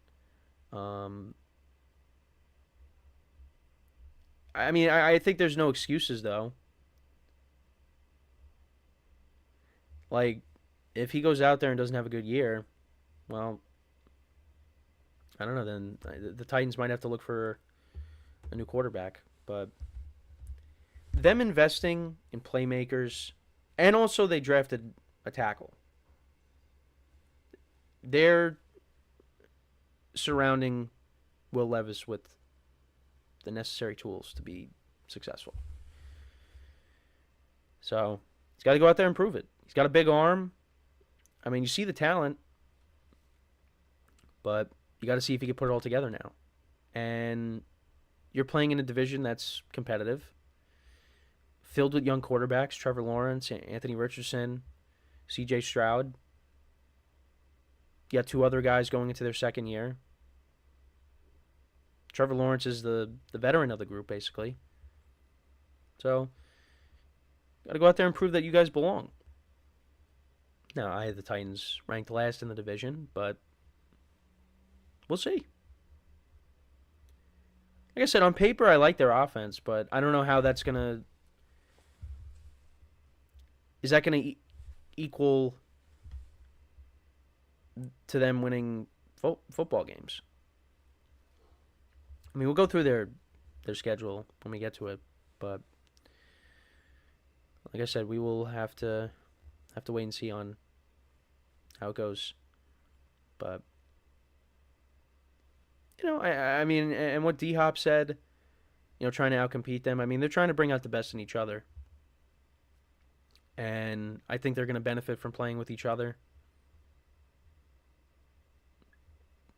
I think there's no excuses, though. Like, if he goes out there and doesn't have a good year, well, I don't know. Then the Titans might have to look for a new quarterback. But them investing in playmakers, and also they drafted a tackle. They're surrounding Will Levis with the necessary tools to be successful. So he's got to go out there and prove it. He's got a big arm. I mean, you see the talent, but you got to see if he can put it all together now. And you're playing in a division that's competitive, filled with young quarterbacks: Trevor Lawrence, Anthony Richardson, C.J. Stroud. You got two other guys going into their second year. Trevor Lawrence is the veteran of the group, basically. So, got to go out there and prove that you guys belong. Now, I had the Titans ranked last in the division, but we'll see. Like I said, on paper, I like their offense, but I don't know how that's going to... Is that going to equal to them winning football games? I mean, we'll go through their schedule when we get to it, but like I said, we will have to wait and see on how it goes. But I mean, and what D-Hop said, trying to outcompete them. I mean, they're trying to bring out the best in each other, and I think they're going to benefit from playing with each other.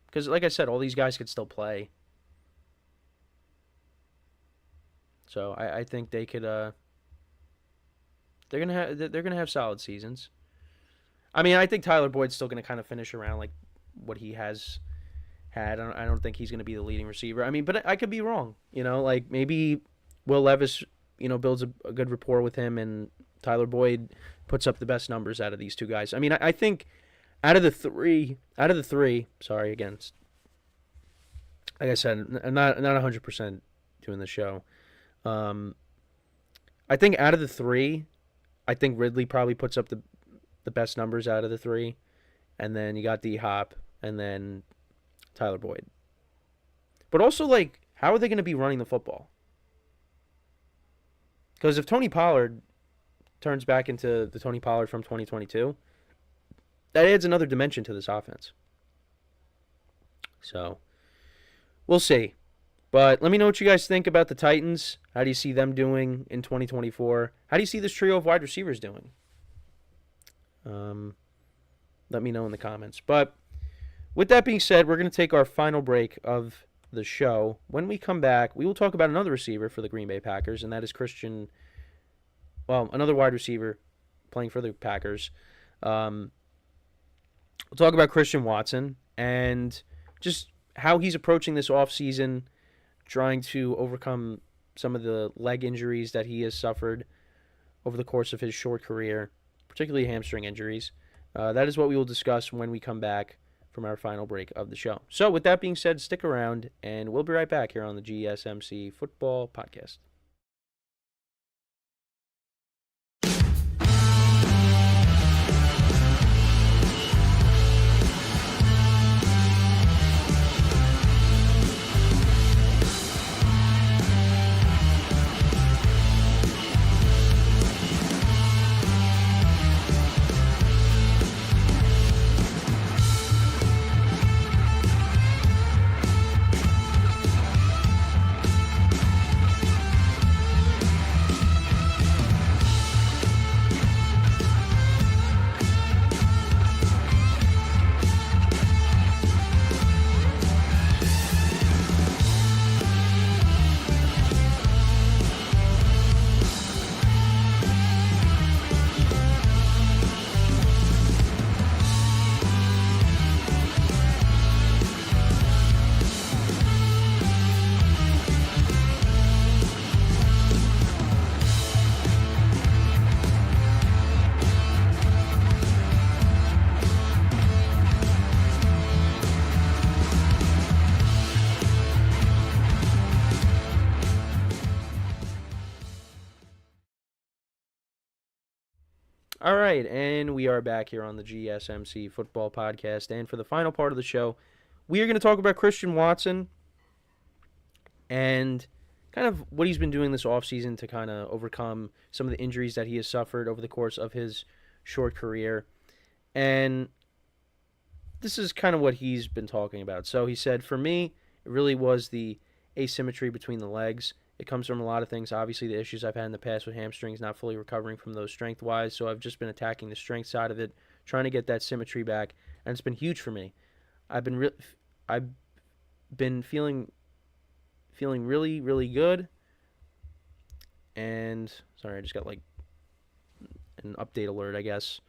Because, like I said, all these guys could still play. So I think they could. They're gonna have solid seasons. I mean, I think Tyler Boyd's still gonna kind of finish around like what he has had. I don't think he's gonna be the leading receiver. I mean, but I could be wrong. Like maybe Will Levis, builds a good rapport with him, and Tyler Boyd puts up the best numbers out of these two guys. I mean, I think out of the three, sorry, again, like I said, I'm not 100% doing the show. I think out of the three, I think Ridley probably puts up the best numbers out of the three, and then you got D-Hop, and then Tyler Boyd. But also, like, how are they going to be running the football? Because if Tony Pollard turns back into the Tony Pollard from 2022, that adds another dimension to this offense. So, we'll see. But let me know what you guys think about the Titans. How do you see them doing in 2024? How do you see this trio of wide receivers doing? Let me know in the comments. But with that being said, we're going to take our final break of the show. When we come back, we will talk about another receiver for the Green Bay Packers, and that is another wide receiver playing for the Packers. We'll talk about Christian Watson and just how he's approaching this offseason, trying to overcome some of the leg injuries that he has suffered over the course of his short career, particularly hamstring injuries. That is what we will discuss when we come back from our final break of the show. So with that being said, stick around, and we'll be right back here on the GSMC Football Podcast. All right, and we are back here on the GSMC Football Podcast. And for the final part of the show, we are going to talk about Christian Watson and kind of what he's been doing this offseason to kind of overcome some of the injuries that he has suffered over the course of his short career. And this is kind of what he's been talking about. So he said, for me, it really was the asymmetry between the legs. It comes from a lot of things. Obviously, the issues I've had in the past with hamstrings, not fully recovering from those strength-wise. So I've just been attacking the strength side of it, trying to get that symmetry back, and it's been huge for me. I've been feeling really, really good. And sorry, I just got like an update alert, I guess.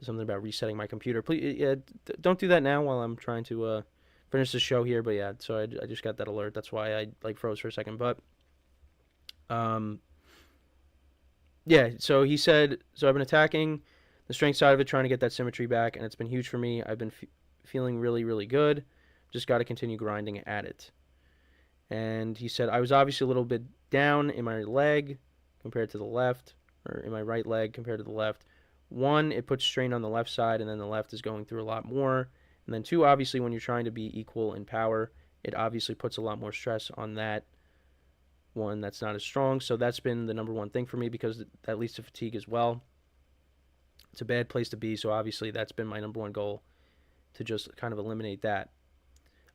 Something about resetting my computer. Please, don't do that now while I'm trying to finish the show here. But yeah, so I just got that alert. That's why I froze for a second. But yeah, so he said, so I've been attacking the strength side of it, trying to get that symmetry back, and it's been huge for me. I've been feeling really, really good. Just got to continue grinding at it. And he said, I was obviously a little bit down in my leg compared to the left, or in my right leg compared to the left. One, it puts strain on the left side, and then the left is going through a lot more. And then two, obviously, when you're trying to be equal in power, it obviously puts a lot more stress on that one that's not as strong. So that's been the number one thing for me, because that leads to fatigue as well. It's a bad place to be, so obviously that's been my number one goal, to just kind of eliminate that.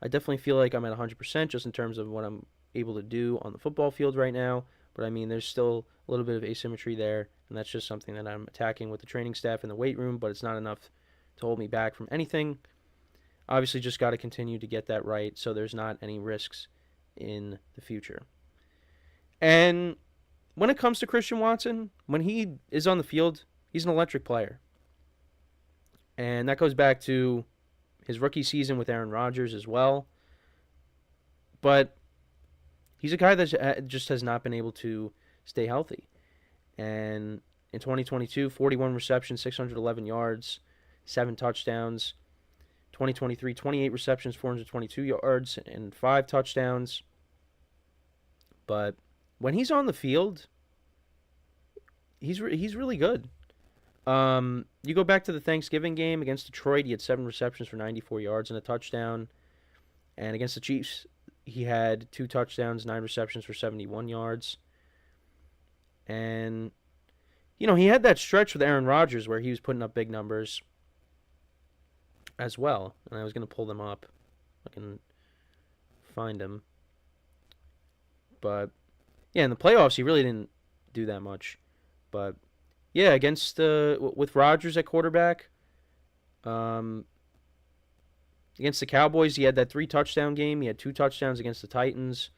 I definitely feel like I'm at 100% just in terms of what I'm able to do on the football field right now. But I mean, there's still a little bit of asymmetry there, and that's just something that I'm attacking with the training staff in the weight room, but it's not enough to hold me back from anything. Obviously, just got to continue to get that right so there's not any risks in the future. And when it comes to Christian Watson, when he is on the field, he's an electric player. And that goes back to his rookie season with Aaron Rodgers as well. But he's a guy that just has not been able to stay healthy. And in 2022, 41 receptions, 611 yards, 7 touchdowns. 2023, 28 receptions, 422 yards, and 5 touchdowns. But when he's on the field, he's really good. You go back to the Thanksgiving game against Detroit, he had 7 receptions for 94 yards and a touchdown. And against the Chiefs, he had 2 touchdowns, 9 receptions for 71 yards. And, you know, he had that stretch with Aaron Rodgers where he was putting up big numbers as well. And I was going to pull them up. I can find them. But, yeah, in the playoffs, he really didn't do that much. But, yeah, against with Rodgers at quarterback, against the Cowboys, he had that 3-touchdown game. He had 2 touchdowns against the Titans.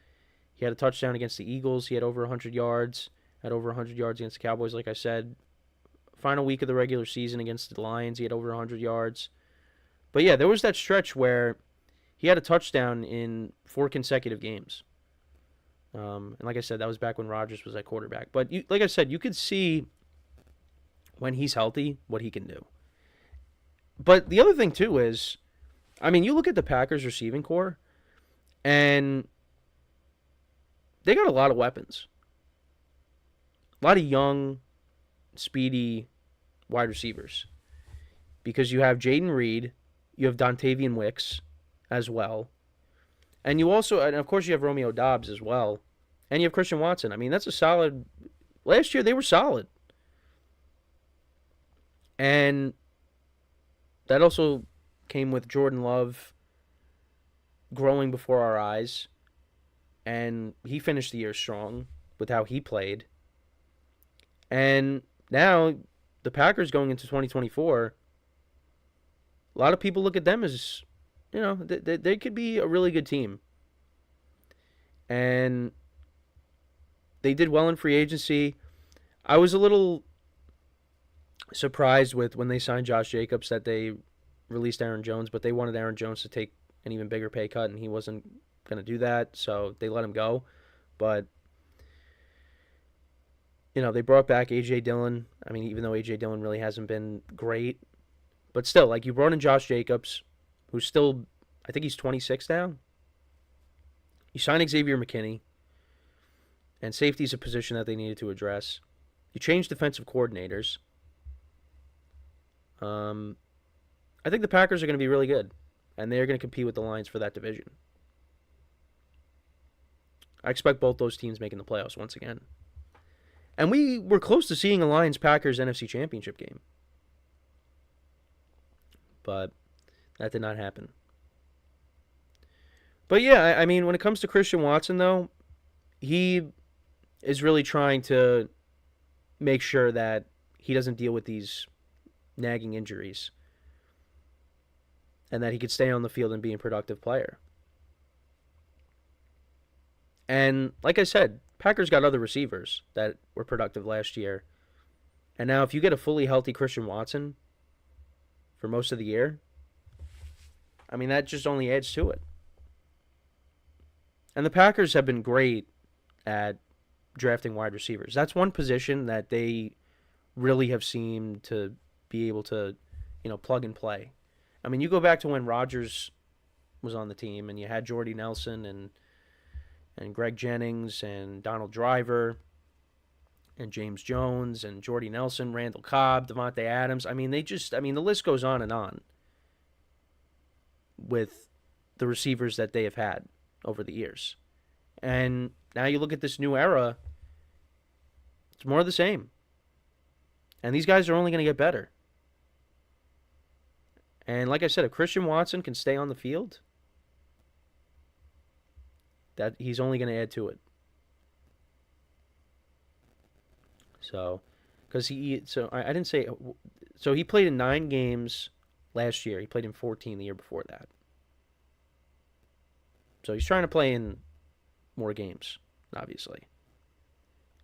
He had a touchdown against the Eagles. He had over 100 yards. Had over 100 yards against the Cowboys, like I said. Final week of the regular season against the Lions, he had over 100 yards. But, yeah, there was that stretch where he had a touchdown in 4 consecutive games. And like I said, that was back when Rodgers was at quarterback. But, like I said, you could see when he's healthy what he can do. But the other thing, too, is, I mean, you look at the Packers receiving core, and they got a lot of weapons. A lot of young, speedy wide receivers. Because you have Jaden Reed, you have Dontavian Wicks as well. And you also, and of course you have Romeo Doubs as well. And you have Christian Watson. I mean, that's a solid, last year they were solid. And that also came with Jordan Love growing before our eyes. And he finished the year strong with how he played. And now the Packers going into 2024, a lot of people look at them as, you know, they could be a really good team. And they did well in free agency. I was a little surprised with when they signed Josh Jacobs that they released Aaron Jones, but they wanted Aaron Jones to take an even bigger pay cut, and he wasn't going to do that, so they let him go. But, you know, they brought back A.J. Dillon. I mean, even though A.J. Dillon really hasn't been great, but still, like, you brought in Josh Jacobs, who's still, I think he's 26 now. You signed Xavier McKinney, and safety is a position that they needed to address. You changed defensive coordinators, I think the Packers are going to be really good, and they're going to compete with the Lions for that division. I expect both those teams making the playoffs once again. And we were close to seeing a Lions-Packers NFC Championship game. But that did not happen. But yeah, I mean, when it comes to Christian Watson, though, he is really trying to make sure that he doesn't deal with these nagging injuries and that he could stay on the field and be a productive player. And like I said, Packers got other receivers that were productive last year. And now if you get a fully healthy Christian Watson for most of the year, I mean, that just only adds to it. And the Packers have been great at drafting wide receivers. That's one position that they really have seemed to be able to, plug and play. I mean, you go back to when Rodgers was on the team and you had Jordy Nelson and Greg Jennings and Donald Driver and James Jones and Jordy Nelson, Randall Cobb, Devontae Adams. I mean, the list goes on and on with the receivers that they have had over the years. And now you look at this new era, it's more of the same. And these guys are only going to get better. And like I said, if Christian Watson can stay on the field, that he's only going to add to it. So, I didn't say, so he played in 9 games last year. He played in 14 the year before that. So he's trying to play in more games, obviously.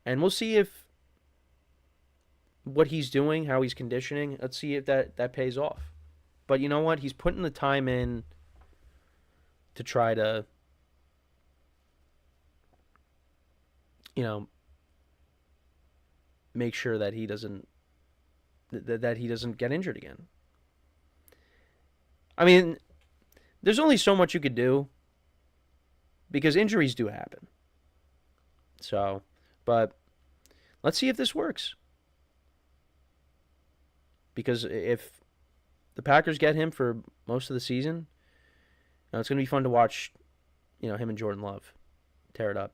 And we'll see if what he's doing, how he's conditioning, let's see if that pays off. But you know what? He's putting the time in to try to, make sure that he doesn't get injured again. I mean, there's only so much you could do because injuries do happen. So, but let's see if this works. Because if the Packers get him for most of the season, it's going to be fun to watch, him and Jordan Love tear it up.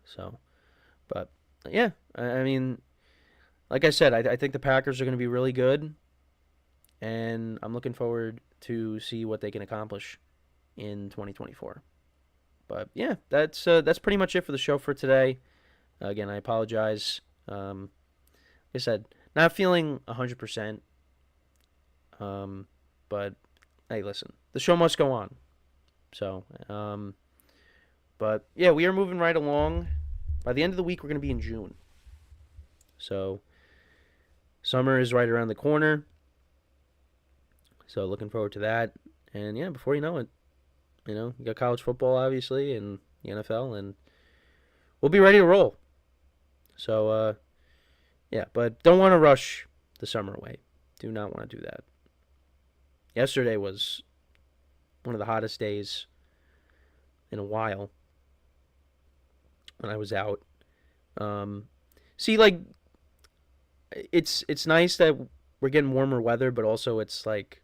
So, but yeah, I mean, like I said, I think the Packers are going to be really good, and I'm looking forward to see what they can accomplish in 2024. But yeah, that's pretty much it for the show for today. Again, I apologize. Like I said, not feeling 100%. But hey, listen, the show must go on. So, but yeah, we are moving right along. By the end of the week, we're going to be in June. So, summer is right around the corner. So, looking forward to that. And yeah, before you know it, you got college football, obviously, and the NFL, and we'll be ready to roll. So, yeah, but don't want to rush the summer away. Do not want to do that. Yesterday was one of the hottest days in a while when I was out. See, like, it's nice that we're getting warmer weather, but also it's like,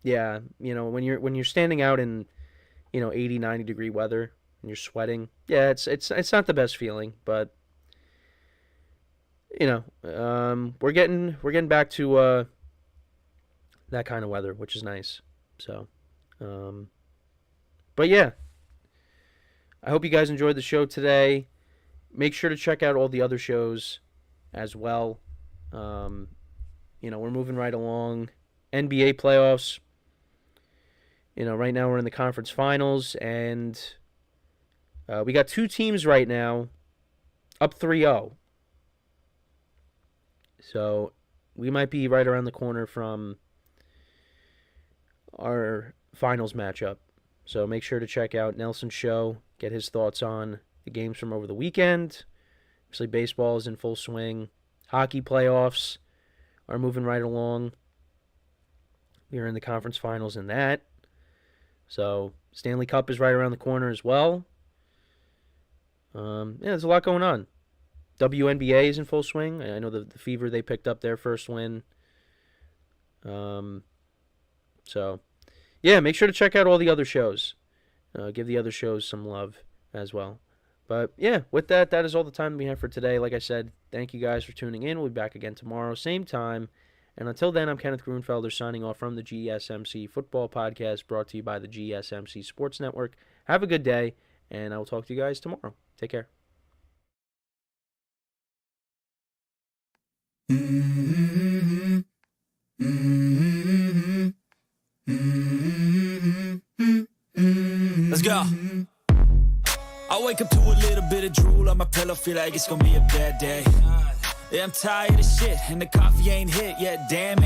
yeah, when you're standing out in, 80, 90 degree weather and you're sweating, yeah, it's not the best feeling, but we're getting back to that kind of weather, which is nice. So, but yeah, I hope you guys enjoyed the show today. Make sure to check out all the other shows as well. We're moving right along. NBA playoffs. Right now we're in the conference finals, and we got 2 teams right now up 3-0. So we might be right around the corner from our finals matchup. So make sure to check out Nelson's show, get his thoughts on the games from over the weekend. Obviously, baseball is in full swing. Hockey playoffs are moving right along. We are in the conference finals in that. So Stanley Cup is right around the corner as well. Yeah, there's a lot going on. WNBA is in full swing. I know the Fever, they picked up their first win. So, yeah, make sure to check out all the other shows. Give the other shows some love as well. But, yeah, with that is all the time we have for today. Like I said, thank you guys for tuning in. We'll be back again tomorrow, same time. And until then, I'm Kenneth Grunfelder signing off from the GSMC Football Podcast, brought to you by the GSMC Sports Network. Have a good day, and I will talk to you guys tomorrow. Take care. Let's go. I wake up to a little bit of drool on my pillow, feel like it's gonna be a bad day. Yeah, I'm tired of shit, and the coffee ain't hit yet, damn it.